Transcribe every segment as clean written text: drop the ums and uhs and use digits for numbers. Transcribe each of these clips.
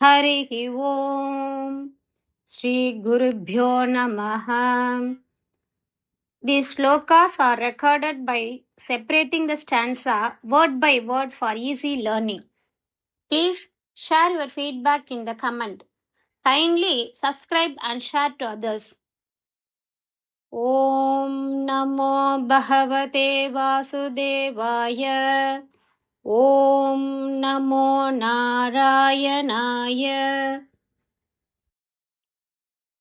हरिः ओम् श्रीगुरुभ्यो नमः. These slokas are recorded by separating the stanza word by word for easy learning. Please share your feedback in the comment. Kindly subscribe and share to others. Om Namo Bhagavate Vasudevaya. Om Namo Narayanaya.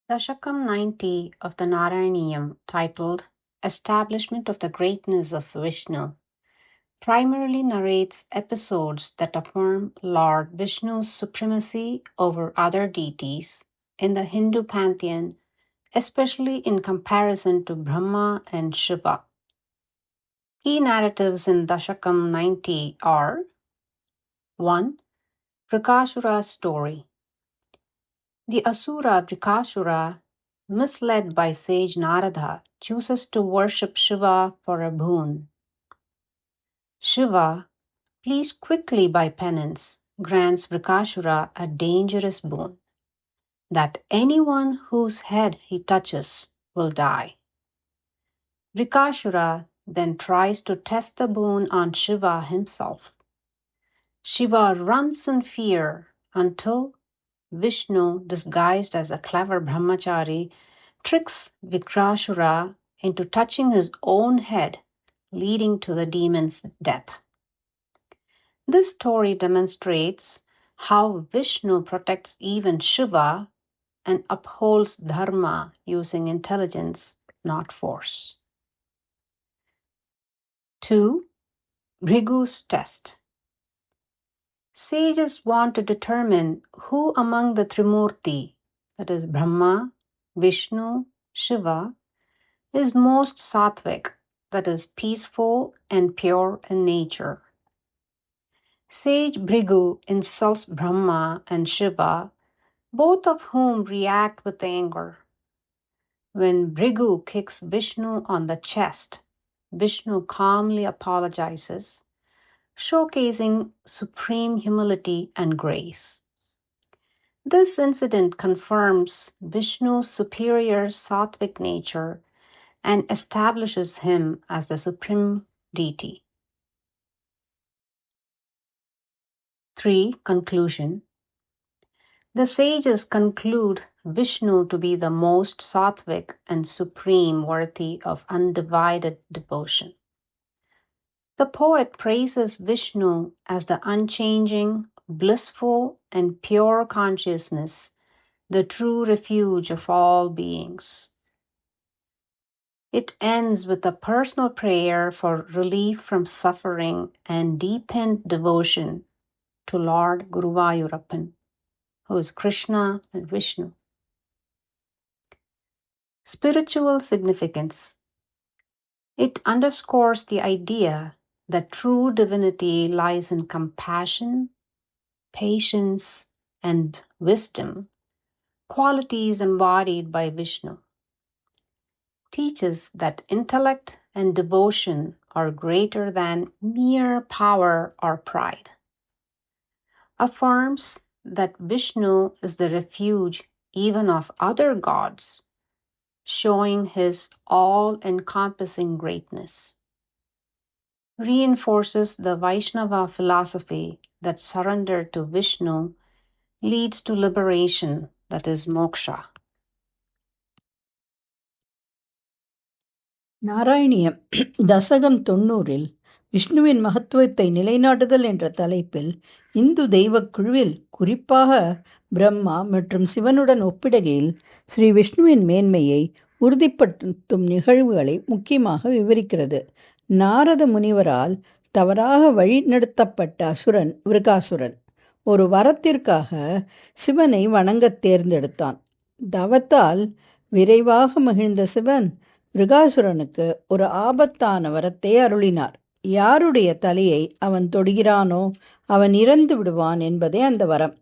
Dashakam 90 of the Narayaniyam, titled Establishment of the Greatness of Vishnu, primarily narrates episodes that affirm Lord Vishnu's supremacy over other deities in the Hindu pantheon, especially in comparison to Brahma and Shiva. Key narratives in Dashakam 90 are: 1. Vrikashura's story. The Asura Vrikashura, misled by sage Narada, chooses to worship Shiva for a boon. Shiva, pleased quickly by penance, grants Vrikashura a dangerous boon, that anyone whose head he touches will die. Vrikashura then tries to test the boon on Shiva himself. Shiva runs in fear until Vishnu, disguised as a clever brahmachari, tricks Vrikashura into touching his own head, leading to the demon's death. This story demonstrates how Vishnu protects even Shiva and upholds dharma using intelligence, not force. 2. Bhrigu's test. Sages want to determine who among the Trimurti, that is Brahma, Vishnu, Shiva, is most sattvic, that is peaceful and pure in nature. Sage Bhrigu insults Brahma and Shiva, both of whom react with anger. When Bhrigu kicks Vishnu on the chest, Vishnu calmly apologizes, showcasing supreme humility and grace. This incident confirms Vishnu's superior sattvic nature and establishes him as the supreme deity. 3. Conclusion. The sages conclude Vishnu to be the most sattvic and supreme, worthy of undivided devotion. The poet praises Vishnu as the unchanging, blissful, and pure consciousness, the true refuge of all beings. It ends with a personal prayer for relief from suffering and deepened devotion to Lord Guruvayurappan, who is Krishna and Vishnu. Spiritual significance. It underscores the idea that true divinity lies in compassion, patience, and wisdom, qualities embodied by Vishnu. Teaches that intellect and devotion are greater than mere power or pride. Affirms that Vishnu is the refuge even of other gods, showing his all-encompassing greatness. Reinforces the Vaishnava philosophy that surrender to Vishnu leads to liberation, that is moksha. Narayaneeyam தசகம் 90 விஷ்ணுவின் மகத்துவத்தை நிலைநாட்டுதல் என்ற தலைப்பில் இந்து தெய்வக் குழுவில் குறிப்பாக பிரம்மா மற்றும் சிவனுடன் ஒப்பிடுகையில் ஸ்ரீ விஷ்ணுவின் மேன்மையை உறுதிப்படுத்தும் நிகழ்வுகளை முக்கியமாக விவரிக்கிறது. நாரத முனிவரால் தவறாக வழிநடத்தப்பட்ட அசுரன் விருகாசுரன் ஒரு வரத்திற்காக சிவனை வணங்கத் தேர்ந்தெடுத்தான். தவத்தால் விரைவாக மகிழ்ந்த சிவன் விருகாசுரனுக்கு ஒரு ஆபத்தான வரத்தை அருளினார். யாருடைய தலையை அவன் தொடுகிறானோ அவன் இறந்து விடுவான் என்பதே அந்த வரம்.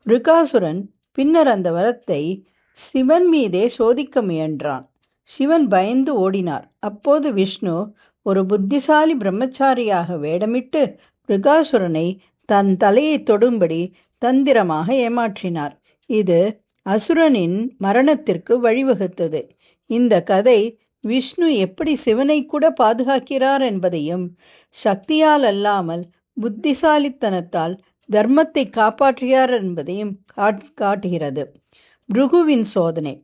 விருகாசுரன் பின்னர் அந்த வரத்தை சிவன் மீதே சோதிக்க முயன்றான். சிவன் பயந்து ஓடினார். அப்போது விஷ்ணு ஒரு புத்திசாலி பிரம்மச்சாரியாக வேடமிட்டு விருகாசுரனை தன் தலையை தொடும்படி தந்திரமாக ஏமாற்றினார். இது அசுரனின் மரணத்திற்கு வழிவகுத்தது. இந்த கதை விஷ்ணு எப்படி சிவனை கூட பாதுகாக்கிறார் என்பதையும், சக்தியால் அல்லாமல் புத்திசாலித்தனத்தால் தர்மத்தை காப்பாற்றுகிறார் என்பதையும் காட்டுகிறது. பிருகுவின் சோதனை.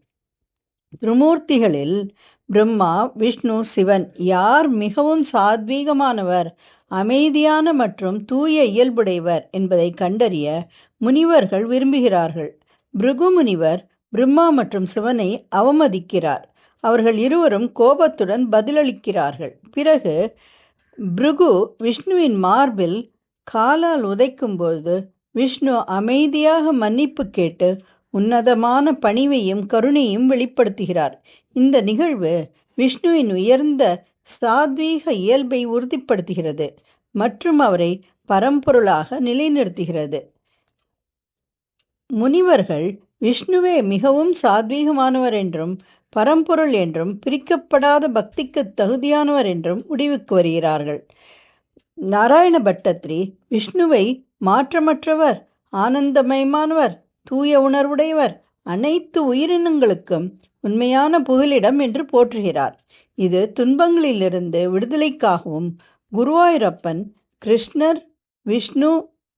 திரிமூர்த்திகளில் பிரம்மா, விஷ்ணு, சிவன் யார் மிகவும் சாத்வீகமானவர், அமைதியான மற்றும் தூய இயல்புடையவர் என்பதை கண்டறிய முனிவர்கள் விரும்புகிறார்கள். பிருகு முனிவர் பிரம்மா மற்றும் சிவனை அவமதிக்கிறார். அவர்கள் இருவரும் கோபத்துடன் பதிலளிக்கிறார்கள். பிறகு பிருகு விஷ்ணுவின் மார்பில் காலால் உதைக்கும்போது விஷ்ணு அமைதியாக மன்னிப்பு கேட்டு உன்னதமான பணிவையும் கருணையும் வெளிப்படுத்துகிறார். இந்த நிகழ்வு விஷ்ணுவின் உயர்ந்த சாத்வீக இயல்பை உறுதிப்படுத்துகிறது மற்றும் அவரை பரம்பொருளாக நிலைநிறுத்துகிறது. முனிவர்கள் விஷ்ணுவே மிகவும் சாத்வீகமானவர் என்றும் பரம்பொருள் என்றும் பிரிக்கப்படாத பக்திக்கு தகுதியானவர் என்றும் முடிவுக்கு வருகிறார்கள். நாராயண பட்டத்திரி விஷ்ணுவை மாற்றமற்றவர், ஆனந்தமயமானவர், தூய உணர்வுடையவர், அனைத்து உயிரினங்களுக்கும் உண்மையான புகலிடம் என்று போற்றுகிறார். இது துன்பங்களிலிருந்து விடுதலைக்காகவும் குருவாயூரப்பன், கிருஷ்ணர், விஷ்ணு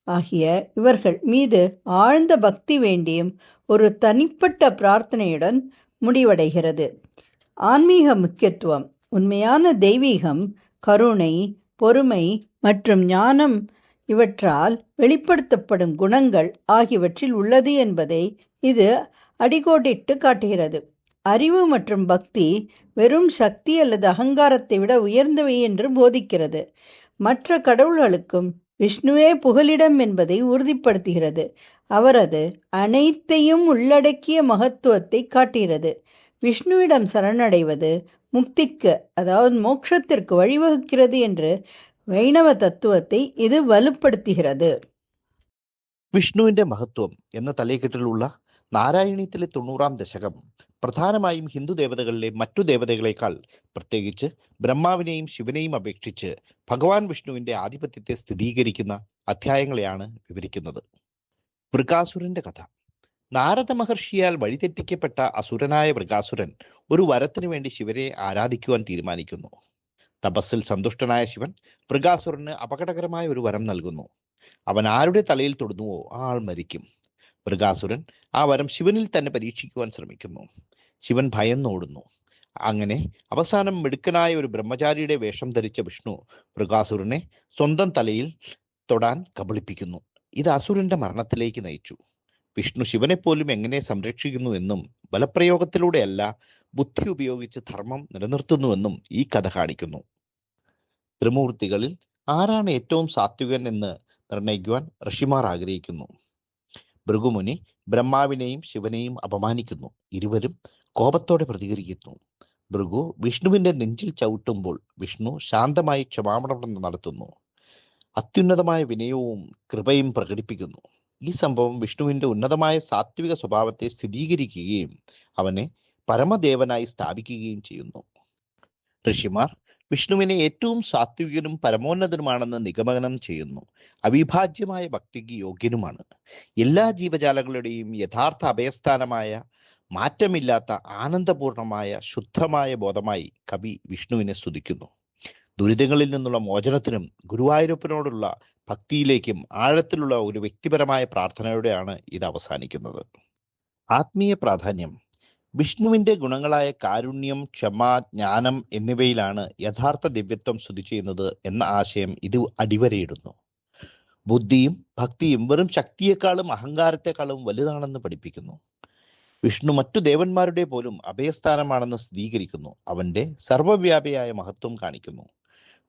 ஆகிய இவர்கள் மீது ஆழ்ந்த பக்தி வேண்டியும் ஒரு தனிப்பட்ட பிரார்த்தனையுடன் முடிவடைகிறது. ஆன்மீக முக்கியத்துவம். உண்மையான தெய்வீகம் கருணை, பொறுமை மற்றும் ஞானம் இவற்றால் வெளிப்படுத்தப்படும் குணங்கள் ஆகியவற்றில் உள்ளது என்பதை இது அடிகோடிட்டு காட்டுகிறது. அறிவு மற்றும் பக்தி வெறும் சக்தி அல்லது அகங்காரத்தை விட உயர்ந்தவை என்று போதிக்கிறது. மற்ற கடவுள்களுக்கும் விஷ்ணுவே புகலிடம் என்பதை உறுதிப்படுத்துகிறது. அவரது அனைத்தையும் உள்ளடக்கிய மகத்துவத்தை காட்டுகிறது. விஷ்ணுவிடம் சரணடைவது முக்திக்கு, அதாவது மோட்சத்திற்கு வழிவகுக்கிறது என்று வைணவ தத்துவத்தை ഇത് വലുപ്പെടുത്തുகிறது. വിഷ്ണുവിന്റെ മഹത്വം എന്ന തലക്കെട്ടിലുള്ള നാരായണീയത്തിലെ 90-ാം ദശകം പ്രധാനമായും ഹിന്ദു ദേവതകളിലെ മറ്റു ദേവതകളെക്കാൾ, പ്രത്യേകിച്ച് ബ്രഹ്മാവിനെയും ശിവനെയും അപേക്ഷിച്ച് ഭഗവാൻ വിഷ്ണുവിന്റെ ആധിപത്യത്തെ സ്ഥിരീകരിക്കുന്ന അധ്യായങ്ങളെയാണ് വിവരിക്കുന്നത്. വൃകാസുരന്റെ കഥ. നാരദ മഹർഷിയാൽ വഴിതെറ്റിക്കപ്പെട്ട അസുരനായ വൃകാസുരൻ ഒരു വരത്തിനു വേണ്ടി ശിവനെ ആരാധിക്കുവാൻ തീരുമാനിക്കുന്നു. തപസ്സിൽ സന്തുഷ്ടനായ ശിവൻ വൃകാസുരന് അപകടകരമായ ഒരു വരം നൽകുന്നു. അവൻ ആരുടെ തലയിൽ തൊടുന്നുവോ ആ ആൾ മരിക്കും. വൃകാസുരൻ ആ വരം ശിവനിൽ തന്നെ പരീക്ഷിക്കുവാൻ ശ്രമിക്കുന്നു. ശിവൻ ഭയന്നോടുന്നു. അങ്ങനെ അവസാനം മിടുക്കനായ ഒരു ബ്രഹ്മചാരിയുടെ വേഷം ധരിച്ച വിഷ്ണു വൃകാസുരനെ സ്വന്തം തലയിൽ തൊടാൻ കബളിപ്പിക്കുന്നു. ഇത് അസുരന്റെ മരണത്തിലേക്ക് നയിച്ചു. വിഷ്ണു ശിവനെപ്പോലും എങ്ങനെ സംരക്ഷിക്കുന്നു എന്നും ബലപ്രയോഗത്തിലൂടെയല്ല ബുദ്ധി ഉപയോഗിച്ച് ധർമ്മം നിലനിർത്തുന്നുവെന്നും ഈ കഥ കാണിക്കുന്നു. ത്രിമൂർത്തികളിൽ ആരാണ് ഏറ്റവും സാത്വികൻ എന്ന് നിർണയിക്കുവാൻ ഋഷിമാർ ആഗ്രഹിക്കുന്നു. ഭൃഗുമുനി ബ്രഹ്മാവിനെയും ശിവനെയും അപമാനിക്കുന്നു. ഇരുവരും കോപത്തോടെ പ്രതികരിക്കുന്നു. ഭൃഗു വിഷ്ണുവിന്റെ നെഞ്ചിൽ ചവിട്ടുമ്പോൾ വിഷ്ണു ശാന്തമായി ക്ഷമാപണം നടത്തുന്നു. അത്യുന്നതമായ വിനയവും കൃപയും പ്രകടിപ്പിക്കുന്നു. ഈ സംഭവം വിഷ്ണുവിന്റെ ഉന്നതമായ സാത്വിക സ്വഭാവത്തെ സ്ഥിരീകരിക്കുകയും അവനെ പരമദേവനായി സ്ഥാപിക്കുകയും ചെയ്യുന്നു. ഋഷിമാർ വിഷ്ണുവിനെ ഏറ്റവും സാത്വികനും പരമോന്നതനുമാണെന്ന് നിഗമനം ചെയ്യുന്നു. അവിഭാജ്യമായ ഭക്തിക്ക് യോഗ്യനുമാണ്. എല്ലാ ജീവജാലങ്ങളുടെയും യഥാർത്ഥ അഭയസ്ഥാനമായ മാറ്റമില്ലാത്ത ആനന്ദപൂർണമായ ശുദ്ധമായ ബോധമായി കവി വിഷ്ണുവിനെ സ്തുതിക്കുന്നു. ദുരിതങ്ങളിൽ നിന്നുള്ള മോചനത്തിനും ഗുരുവായൂരപ്പനോടുള്ള ഭക്തിയിലേക്കും ആഴത്തിലുള്ള ഒരു വ്യക്തിപരമായ പ്രാർത്ഥനയോടെയാണ് ഇത് അവസാനിക്കുന്നത്. ആത്മീയ പ്രാധാന്യം. വിഷ്ണുവിന്റെ ഗുണങ്ങളായ കാരുണ്യം, ക്ഷമ, ജ്ഞാനം എന്നിവയിലാണ് യഥാർത്ഥ ദിവ്യത്വം സ്തുതി ചെയ്യുന്നത് എന്ന ആശയം ഇത് അടിവരയിടുന്നു. ബുദ്ധിയും ഭക്തിയും വെറും ശക്തിയെക്കാളും അഹങ്കാരത്തെക്കാളും വലുതാണെന്ന് പഠിപ്പിക്കുന്നു. വിഷ്ണു മറ്റു ദേവന്മാരുടെ പോലും അഭയസ്ഥാനമാണെന്ന് സ്ഥിരീകരിക്കുന്നു. അവന്റെ സർവവ്യാപിയായ മഹത്വം കാണിക്കുന്നു.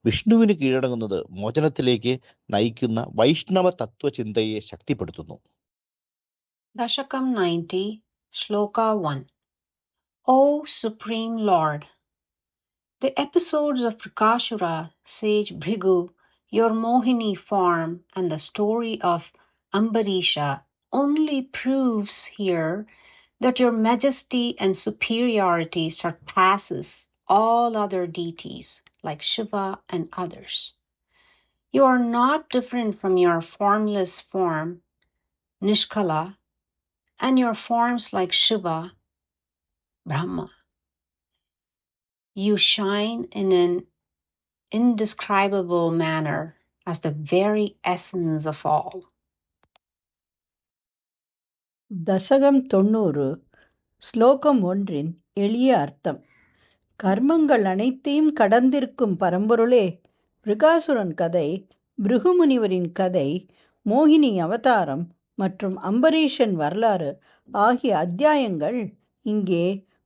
വിഷ്ണുവിന് കീഴടങ്ങുന്നത് മോചനത്തിലേക്ക് നയിക്കുന്ന വൈഷ്ണവ തത്വചിന്തയെ ശക്തിപ്പെടുത്തുന്നു. ദശകം 90, ശ്ലോക 1. O Supreme Lord, the episodes of Prakashura, sage Bhrigu, your Mohini form, and the story of Ambarisha only proves here that your majesty and superiority surpasses all other deities like Shiva and others. You are not different from your formless form, Nishkala, and your forms like Shiva, Brahma. You shine in an indescribable manner as the very essence of all. தசகம் 90 ஸ்லோகம் 1 எளிய அர்த்தம். கர்மங்கள் அனைத்தையும் கடந்திருக்கும் பரம்பொருளே, விருகாசுரன் கதை, பிருகுமுனிவரின் கதை, மோகினி அவதாரம் மற்றும் அம்பரீஷன் வரலாறு ஆகிய அத்தியாயங்கள் இங்கே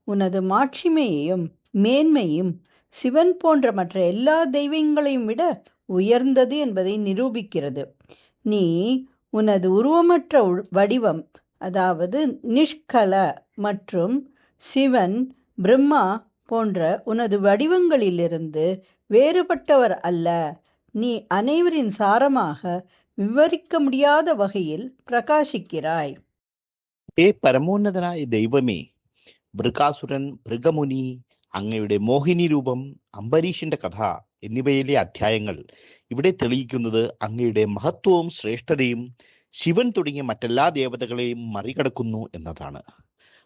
உனது மாட்சிமையையும் மேன்மையும் சிவன் போன்ற மற்ற எல்லா தெய்வங்களையும் விட உயர்ந்தது என்பதை நிரூபிக்கிறது. நீ உனது உருவமற்ற வடிவம், அதாவது நிஷ்கல, மற்றும் சிவன், பிரம்மா போன்ற உனது வடிவங்களிலிருந்து வேறுபட்டவர் அல்ல. நீ அனைவரின் சாரமாக விவரிக்க முடியாத வகையில் பிரகாசிக்கிறாய். ഹേ പരമോന്നതനായ ദൈവമേ, വൃകാസുരൻ, ഭൃഗമുനി, അങ്ങയുടെ മോഹിനി രൂപം, അംബരീഷിന്റെ കഥ എന്നിവയിലെ അധ്യായങ്ങൾ ഇവിടെ തെളിയിക്കുന്നത് അങ്ങയുടെ മഹത്വവും ശ്രേഷ്ഠതയും ശിവൻ തുടങ്ങിയ മറ്റെല്ലാ ദേവതകളെയും മറികടക്കുന്നു എന്നതാണ്.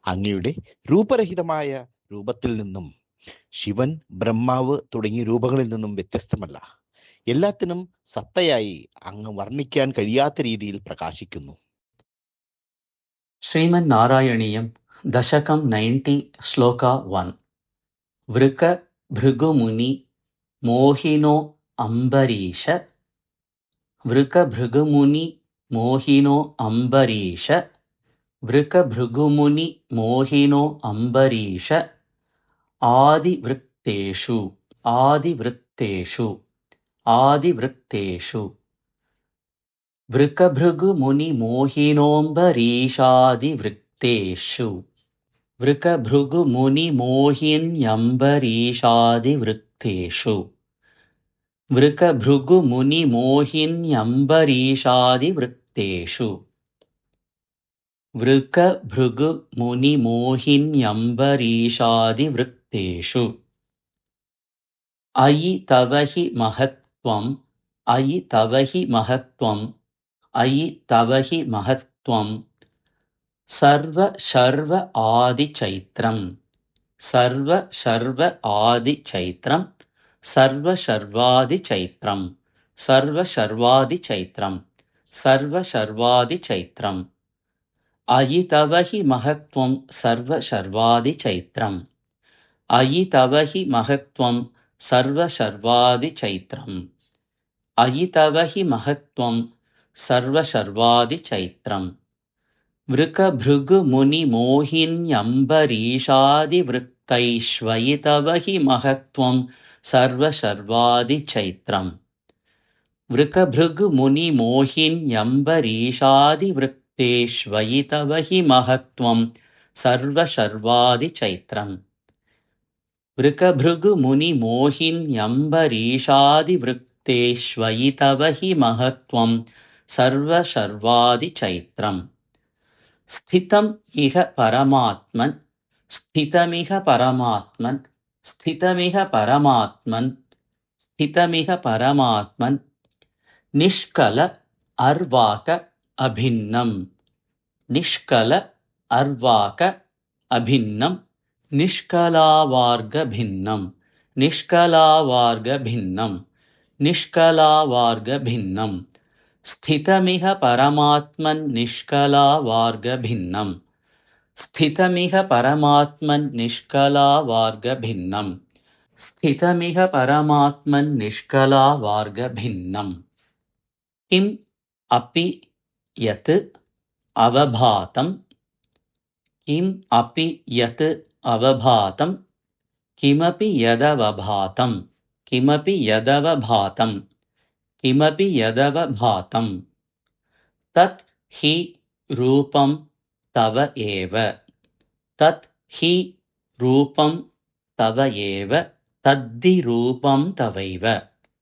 അങ്ങയുടെ രൂപരഹിതമായ രൂപത്തിൽ നിന്നും ശിവൻ, ബ്രഹ്മാവ് തുടങ്ങിയ രൂപങ്ങളിൽ നിന്നും വ്യത്യസ്തമല്ല. എല്ലാത്തിനും സത്തയായി അങ്ങ് വർണ്ണിക്കാൻ കഴിയാത്ത രീതിയിൽ പ്രകാശിക്കുന്നു. ಶ್ರೀಮನ್ ನಾರಾಯಣೀಯಂ ದಶಕಂ 90 ಶ್ಲೋಕ 1. ವೃಕ ಭೃಗುಮುನಿ ಮೋಹಿನೋ ಅಂಬರೀಷ. ವೃಕ ಭೃಗುಮುನಿ ಮೋಹಿನೋ ಅಂಬರೀಷ. ವೃಕ ಭೃಗುಮುನಿ ಮೋಹಿನೋ ಅಂಬರೀಷ. ಆದಿವೃತ್ತೇಷು ಆದಿವೃತ್ತೇಷು ಆದಿವೃತ್ತೇಷು. ವೃಕಭೃಗು ಮುನಿ ಮೋಹಿನೋಂಬರೀಷಾದಿವೃತ್ತೇಷು. ವೃಕಭೃಗು ಮುನಿ ಮೋಹಿನ್ಯಂಬರೀಷಾದಿವೃತ್ತೇಷು. ವೃಕಭೃಗು ಮುನಿ ಮೋಹಿನ್ಯಂಬರೀಷಾದಿವೃತ್ತೇಷು. ವೃಕಭೃಗು ಮುನಿ ಮೋಹಿನ್ಯಂಬರೀಷಾದಿವೃತ್ತೇಷು. ಅಯಿ ತವ ಹಿ ಮಹತ್ವಂ ಅಯಿ ತವ ಹಿ ಮಹತ್ವಂ ಅಯಿ ತವ ಹಿ ಮಹತ್ವಂ. ಸರ್ವ ಶರ್ವ ಆದಿ ಚೈತ್ರಂ ಸರ್ವ ಶರ್ವ ಆದಿ ಚೈತ್ರಂ ಸರ್ವ ಶರ್ವಾದಿ ಚೈತ್ರಂ ಸರ್ವ ಶರ್ವಾದಿ ಚೈತ್ರಂ ಸರ್ವ ಶರ್ವಾದಿ ಚೈತ್ರಂ. ಅಯಿ ತವ ಹಿ ಮಹತ್ವಂ ಸರ್ವ ಶರ್ವಾದಿ ಚೈತ್ರಂ ಅಯಿ ತವ ಹಿ ಮಹತ್ವಂ ಸರ್ವ ಶರ್ವಾದಿ ಚೈತ್ರಂ ಅಯಿ ತವ ಹಿ ಮಹತ್ವಂ ಸರ್ವ ಶರ್ವಾದಿ ಚೈತ್ರಂ. ವೃಕಭೃಗು ಮುನಿ ಮೋಹಿನ್ಯಂಬರೀಷಾದಿವೃತ್ತೈಷ್ವಯಿ ತವ ಹಿ ಮಹತ್ವಂ ಸರ್ವ ಶರ್ವಾದಿ ಚೈತ್ರಂ. ವೃಕಭೃಗು ಮುನಿ ಮೋಹಿನ್ಯಂಬರೀಷಾದಿವೃತ್ತೇಷ್ವಯಿ ತವ ಹಿ ಮಹತ್ವಂ ಸರ್ವ ಶರ್ವಾದಿ ಚೈತ್ರಂ. ವೃಕಭೃಗು ಮುನಿ ಮೋಹಿನ್ಯಂಬರೀಷಾದಿವೃತ್ತೇಷ್ವಯಿ ತವ ಹಿ ಮಹತ್ವಂ ಸರ್ವ ಶರ್ವಾದಿ ಚೈತ್ರಂ. ಸ್ಥಿತಂ ಇಹ ಪರಮಾತ್ಮನ್ ಸ್ಥಿತಮಿಹ ಪರಮಾತ್ಮನ್ ಸ್ಥಿತಮಿಹ ಪರಮಾತ್ಮನ್ ಸ್ಥಿತಮಿಹ ಪರಮಾತ್ಮನ್. ನಿಷ್ಕಲ ಅರ್ವಾಕ ಅಭಿನ್ನಂ ನಿಷ್ಕಲ ಅರ್ವಾಕ ಅಭಿನ್ನಂ. ನಿಷ್ಕಲಾವಾರ್ಗ ಭಿನ್ನಂ ನಿಷ್ಕಲಾವಾರ್ಗ ಭಿನ್ನಂ ನಿಷ್ಕಲಾವಾರ್ಗ ಭಿನ್ನಂ. ಸ್ಥಿತಮಿಹ ಪರಮಾತ್ಮನ್ ನಿಷ್ಕಲಾವಾರ್ಗ ಭಿನ್ನಂ ಸ್ಥಿತಮಿಹ ಪರಮಾತ್ಮನ್ ನಿಷ್ಕಲಾವಾರ್ಗ ಭಿನ್ನಂ ಸ್ಥಿತಮಿಹ ಪರಮಾತ್ಮನ್ ನಿಷ್ಕಲಾವಾರ್ಗ ಭಿನ್ನಂ. ಕಿಂ ಅಪಿ ಯತ್ ಅವಭಾತಂ ಕಿಂ ಅಪಿ ಯತ್ ಅವಭಾತಂ ಕಿಮಪಿ ಯದವಭಾತಂ ಕಿಮಪಿ ಯದವಭಾತಂ ಕಿಮಪಿ ಯದವಭಾತಂ. ತತ್ ಹಿ ರೂಪಂ ತವ ಏವ ತತ್ ಹಿ ರೂಪಂ ತವ ಏವ ತದ್ದಿ ರೂಪಂ ತವೈವ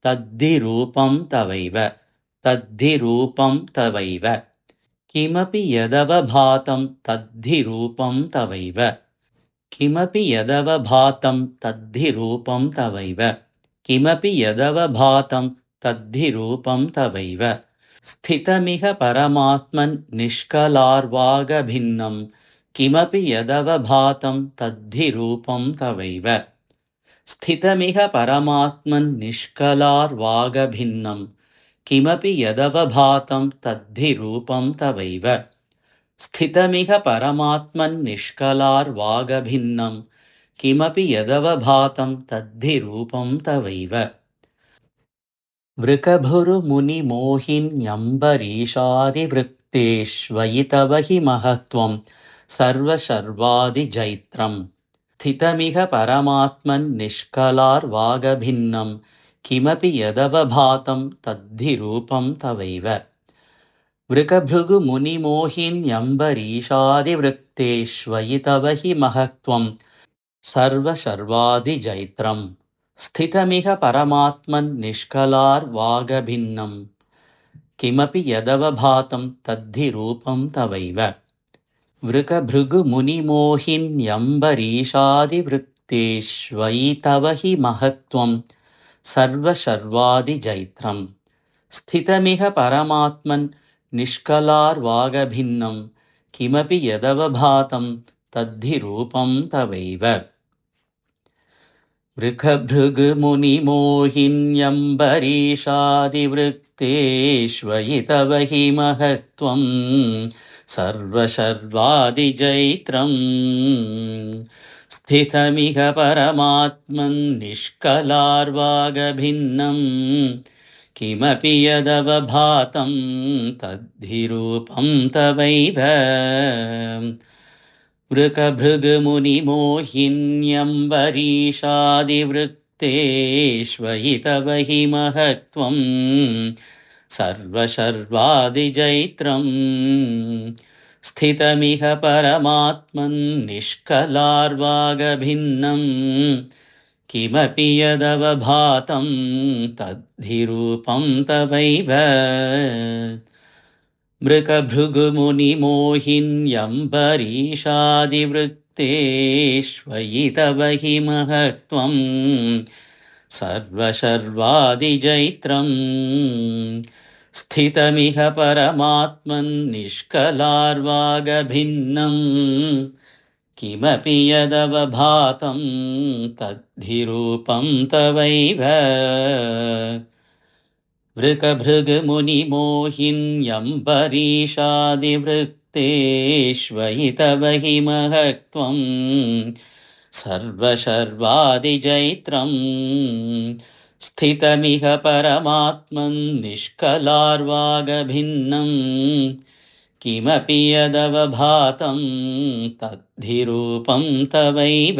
ತದ್ದಿ ರೂಪಂ ತವೈವ ತದ್ದಿ ರೂಪಂ ತವೈವ. ಕಿಮಪಿ ಯದವಭಾತಂ ತದ್ದಿ ರೂಪಂ ತವೈವ ಕಿಮಪಿ ಯದವಭಾತಂ ತದ್ದಿ ರೂಪಂ ತವೈವ ಕಿಮಪಿ ಯದವಭಾತಂ ತದ್ದಿ ರೂಪಂ ತವೈವ. स्थितमिह परमात्मन् निष्कलार्वागभिन्नं किमपि यदवभातं तद्धि रूपं तवैव। स्थितमिह परमात्मन् निष्कलार्वागभिन्नं किमपि यदवभातं तद्धि रूपं तवैव। स्थितमिह परमात्मन् निष्कलार्वागभिन्नं किमपि यदवभातं तद्धि रूपं तवैव। वृकभुरुमुनिमोहिन्यम्बरीषादिवृत्तेष्वयि तव हि महत्त्वं सर्वशर्वादिजैत्रम्। स्थितमिह परमात्मन् निष्कलार्वागभिन्नं किमपि यदवभातं तद्धि रूपं तवैव। वृकभृगुमुनिमोहिन्यम्बरीषादिवृत्तेष्वयि तव हि महत्त्वं सर्वशर्वादिजैत्रम्। स्थितमिह परमात्मन् निष्कलार्वागभिन्नं किमपि यदवभातं तद्धि रूपं तवैव। वृकभृगुमुनिमोहिन्यम्बरीषादिवृत्तेष्वयि तव हि महत्त्वं सर्वशर्वादिजैत्रम्। स्थितमिह परमात्मन् निष्कलार्वागभिन्नं किमपि यदवभातं तद्धि रूपं तवैव। वृकभृगुमुनिमोहिन्यम्बरीषादिवृत्तेष्वयि तव हि महत्त्वं सर्वशर्वादिजैत्रम्। स्थितमिह परमात्मन् निष्कलार्वागभिन्नं किमपि यदवभातं तद्धि रूपं तवैव। वृकभृगुमुनिमोहिन्यम्बरीषादिवृत्तेष्वयि तव हि महत्त्वं सर्वशर्वादिजैत्रम्। स्थितमिह परमात्मन् निष्कलार्वागभिन्नं किमपि यदवभातं तद्धि रूपं तवैव। वृकभृगुमुनिमोहिन्यम्बरीषादिवृत्तेष्वयि तव हि महत्त्वं सर्वशर्वादिजैत्रम्। स्थितमिह परमात्मन् निष्कलार्वागभिन्नं किमपि यदवभातं तद्धि रूपं तवैव। वृकभृगुमुनिमोहिन्यम्बरीषादिवृत्तेष्वयि तव हि महत्त्वं सर्वशर्वादिजैत्रम्। स्थितमिह परमात्मन् निष्कलार्वागभिन्नं किमपि यदवभातं तद्धि रूपं तवैव।